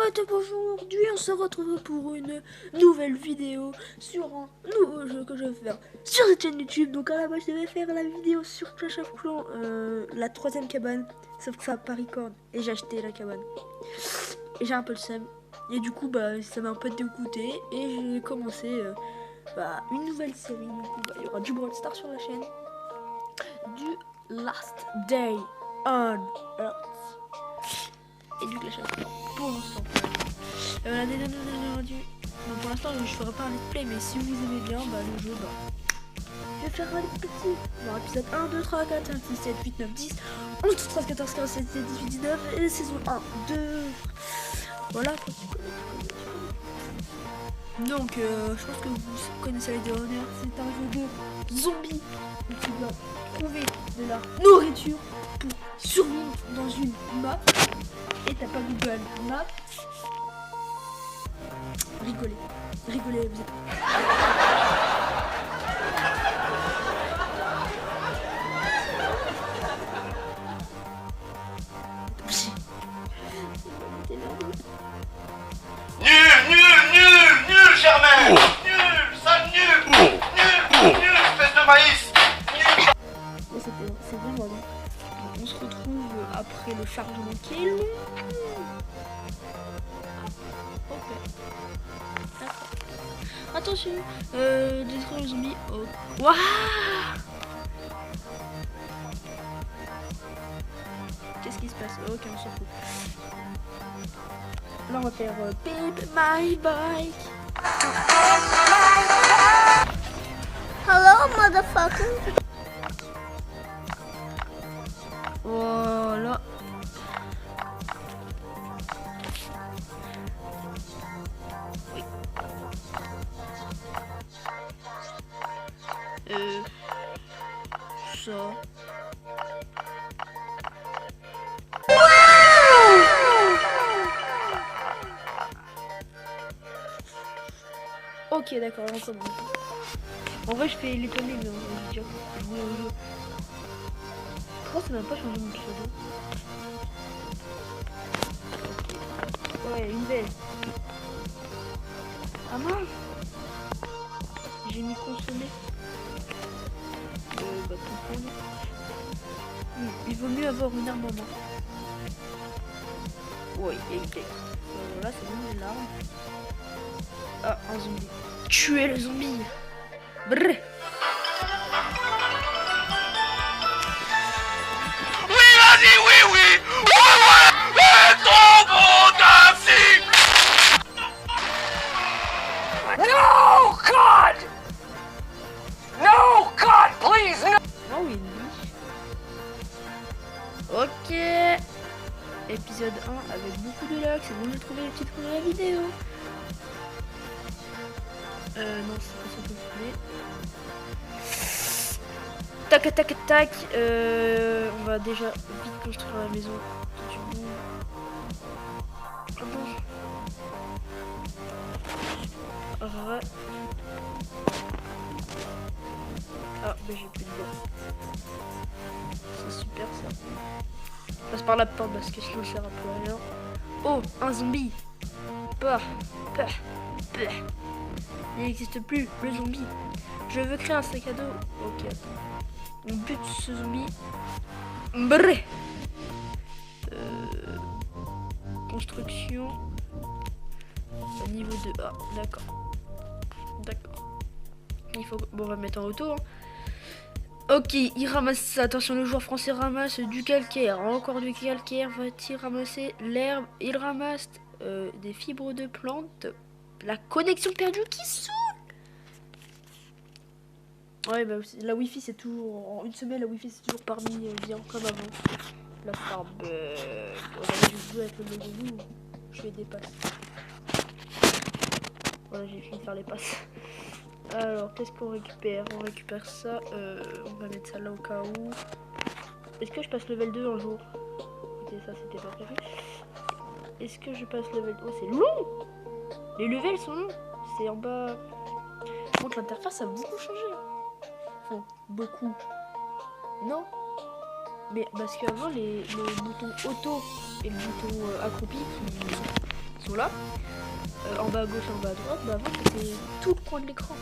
et aujourd'hui on se retrouve pour une nouvelle vidéo sur un nouveau jeu que je vais faire sur cette chaîne YouTube. Donc à la base je devais faire la vidéo sur Clash of Clans, la 3e cabane, sauf que ça a pas record et j'ai acheté la cabane. Et j'ai un peu le seum. Et du coup bah ça m'a un peu dégoûté et j'ai commencé une nouvelle série. Du coup il y aura du Brawl Stars sur la chaîne, du Last Day on Earth et du Clash of Clans pour l'instant. Pour l'instant je ferai pas un let's play, mais si vous aimez bien le jeu, je vais faire un petit épisode 1, 2, 3, 4, 5, 6, 7, 8, 9, 10, 11, 12, 13, 14, 15, 16, 17, 18, 19 et saison 1, 2. Voilà quoi, tu connais. Donc je pense que vous connaissez la vidéo d'honneur, c'est un jeu de zombies où tu dois trouver de la nourriture pour survivre dans une map. Et t'as pas Google Maps. Rigolez, vous êtes... Nul, Germain. Nul, sale nul, espèce de maïs. C'est vraiment long. On se retrouve après le chargement qui est long. Ok. D'accord. Attention, détruire le zombie. Oh. Waouh! Qu'est-ce qui se passe? Ok, on s'en fout. Là, on va faire Pimp My Bike. Hello, motherfucker. Voilà. Oui. Ça. Ok, d'accord, on commence. En vrai, je fais l'étonner, mais on va dire jouer au jeu. Pourquoi ça n'a pas changé mon pseudo? Ouais, une belle. Ah mince! J'ai mis consommer. Comprendre. Il vaut mieux avoir une arme en main. Ouais, voilà, c'est bon, j'ai l'arme. Ah, un zombie. Tuer le zombie! Brrr! Oui, trop bon, Daphne. No, God, please, no. Oh oui. Ok. Épisode 1 avec beaucoup de lag. C'est bon de trouver les titres de la vidéo. Non, c'est pas ça que je voulais. Tac. On va déjà vite construire la maison. Ah, mais j'ai plus de bois. C'est super ça. Je passe par la porte parce que sinon ça sert un peu à rien. Oh, un zombie. Peur. Il n'existe plus, le zombie. Je veux créer un sac à dos. Ok, attends. On bute ce zombie. Brrr. Construction. Niveau 2. Ah, d'accord. Il faut... Bon, on va mettre en auto. Hein. Ok, il ramasse... Attention, le joueur français ramasse du calcaire. Encore du calcaire. Va-t-il ramasser l'herbe? Il ramasse des fibres de plantes. La connexion perdue qui saoule. Ouais, la wifi c'est toujours... En une semaine, la wifi c'est toujours parmi bien comme avant. La farbe... je joue avec le logo. Je fais des passes. Voilà, j'ai fini de faire les passes. Alors, qu'est-ce qu'on récupère? On récupère ça. On va mettre ça là au cas où. Est-ce que je passe level 2 un jour? Écoutez, ça c'était pas prévu. Est-ce que je passe level 2? Oh, c'est long! Les levels sont longs. C'est en bas. Donc l'interface a beaucoup changé. Enfin, beaucoup. Non? Mais parce qu'avant, le bouton auto et le bouton accroupi qui sont là, en bas à gauche et en bas à droite. Bah avant c'était tout le coin de l'écran.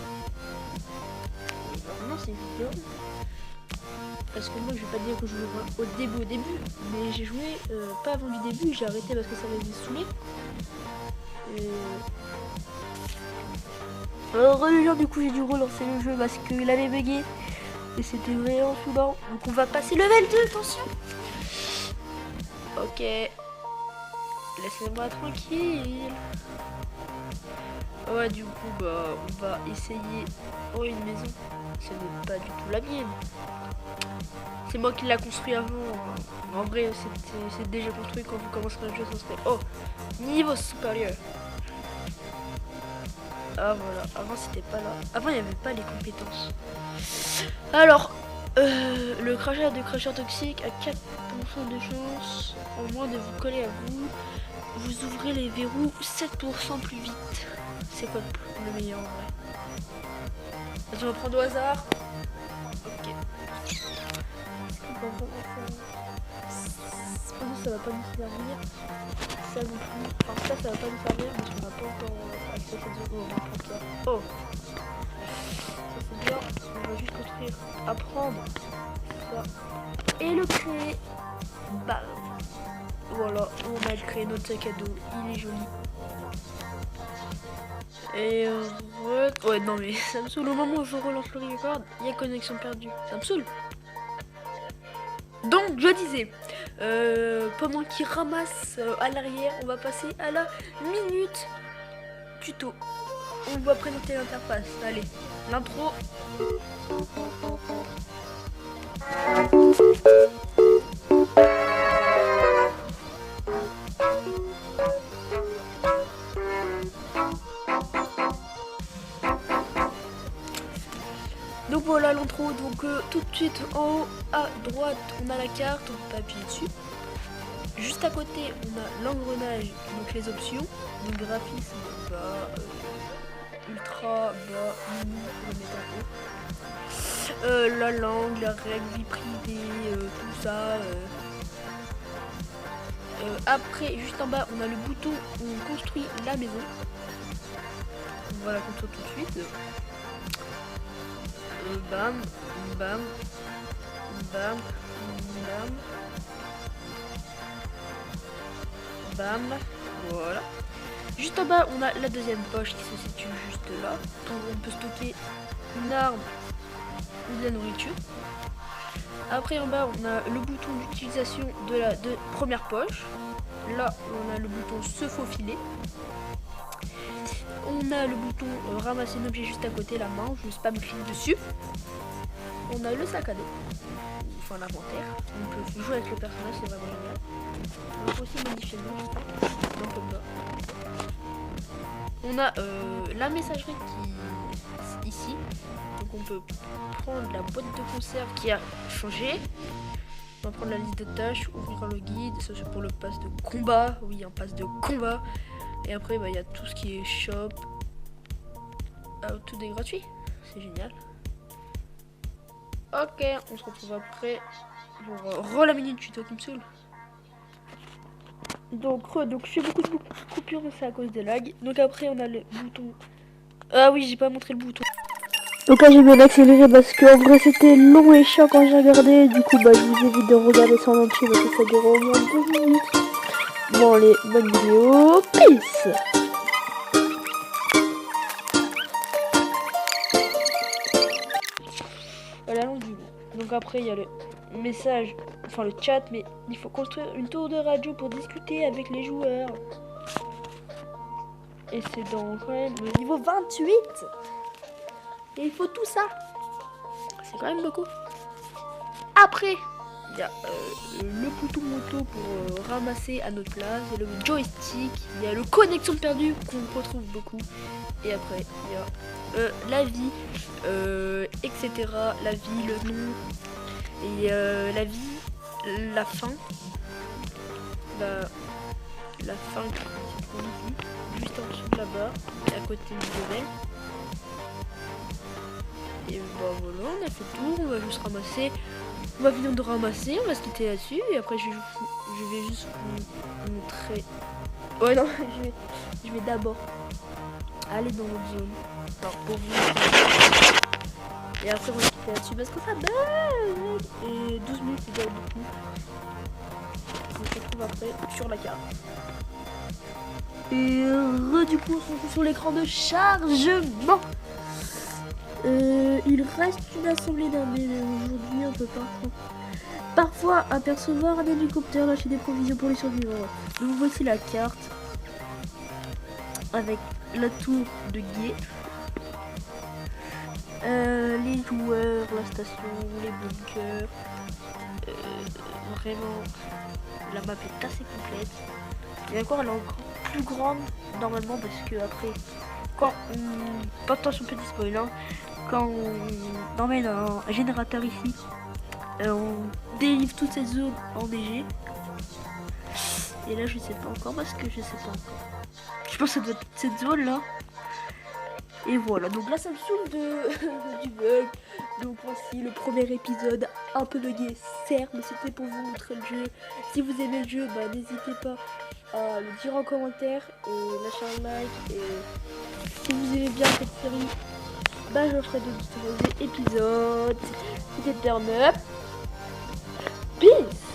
Maintenant c'est vidéo. Parce que moi je vais pas dire que je joue au début, mais j'ai joué pas avant du début, j'ai arrêté parce que ça m'avait saoulé. Alors du coup j'ai dû relancer le jeu parce qu'il avait bugué. Et c'était vraiment soudain. Donc on va passer level 2, attention. Ok. Laissez-moi tranquille. Ouais, du coup, bah, on va essayer. Oh, une maison. Ce n'est pas du tout la mienne. C'est moi qui l'a construit avant. En vrai, c'est déjà construit quand vous commencerez le jeu. Ça serait... Oh, niveau supérieur. Ah voilà, avant c'était pas là. Avant il n'y avait pas les compétences. Alors, le crachat de cracheur toxique a 4% de chance en moins de vous coller à vous. Vous ouvrez les verrous 7% plus vite. C'est quoi le meilleur en vrai? On va prendre au hasard. Ok. Ça va pas nous servir. Ça non plus. Enfin ça va pas nous servir parce qu'on n'a pas encore accès à cette zone. Oh, ça c'est bien. On va juste construire, apprendre ça et le créer. Bam. Voilà, on a créé notre sac à dos. Il est joli. Et ouais non mais ça me saoule. Au moment où je relance le record, il y a connexion perdue. Ça me saoule. Donc je disais, pendant qu'il ramasse à l'arrière, on va passer à la minute tuto. On va présenter l'interface. Allez, l'intro. Donc voilà l'intro, donc tout de suite en haut à droite on a la carte, on peut appuyer dessus. Juste à côté on a l'engrenage, donc les options, donc graphisme bas, ultra bas, mini, on va mettre en haut. La langue, la règle, vie privée, tout ça. Après juste en bas on a le bouton où on construit la maison. On va la construire tout de suite. Bam, bam, bam, bam, bam, voilà. Juste en bas, on a la deuxième poche qui se situe juste là. Donc on peut stocker une arme ou de la nourriture. Après en bas, on a le bouton d'utilisation de la première poche. Là, on a le bouton se faufiler. On a le bouton ramasser un objet juste à côté, la main, je spam clic dessus. On a le sac à dos, enfin l'inventaire. On peut jouer avec le personnage, c'est vraiment génial. On peut aussi modifier le nom, donc comme ça. On a la messagerie qui est ici. Donc on peut prendre la boîte de conserve qui a changé. On va prendre la liste de tâches, ouvrir le guide, ça c'est pour le pass de combat. Oui, un pass de combat. Et après, bah, y a tout ce qui est shop. Tout est gratuit. C'est génial. Ok, on se retrouve après pour la minute tuto qui me saoule. Donc je fais beaucoup de coupures, mais c'est à cause des lags. Donc après, on a le bouton. Ah oui, j'ai pas montré le bouton. Donc là, j'ai bien accéléré parce qu'en vrai, c'était long et chiant quand j'ai regardé. Du coup, bah, je vous évite de regarder ça en entier parce que ça dure au moins 2 minutes. Bon allez, bonne vidéo, peace. Voilà, donc après il y a le message, enfin le chat, mais il faut construire une tour de radio pour discuter avec les joueurs. Et c'est dans quand même le niveau 28. Et il faut tout ça. C'est quand même beaucoup. Après, il y a le bouton moto pour ramasser à notre place, il y a le joystick, il y a le connexion perdue qu'on retrouve beaucoup. Et après, il y a la vie, etc. La vie, le nom, et la vie, la fin. La fin qui se trouve ici, juste en dessous de là-bas, à côté du level. Et bah voilà, on a fait tout, on va juste ramasser. On va venir de ramasser, on va se quitter là-dessus et après je vais juste vous montrer Ouais, non, je vais d'abord aller dans l'autre zone. Enfin, pour vous. Et après, on va quitter là-dessus parce que ça bug. Et 12 minutes, c'est déjà beaucoup. On se retrouve après sur la carte. Et du coup, on se retrouve sur l'écran de chargement. Il reste une assemblée d'armées, mais aujourd'hui, on peut parfois apercevoir un hélicoptère lâcher des provisions pour les survivants. Donc voici la carte avec la tour de guet, les joueurs, la station, les bunkers. Vraiment, la map est assez complète. Et encore, elle est encore plus grande normalement parce que après, quand on... Pas attention, petit spoil, hein. Quand on emmène un générateur ici, on délivre toute cette zone enneigée. Et là, je sais pas encore parce que je sais pas encore. Je pense que ça doit être cette zone là. Et voilà, donc là ça me saoule du bug. Donc voici le premier épisode un peu bugué, certes, mais c'était pour vous montrer le jeu. Si vous aimez le jeu, bah n'hésitez pas à le dire en commentaire et lâcher un like. Et si vous aimez bien cette série, bah je ferai d'autres épisodes. C'était Turn Up. Peace.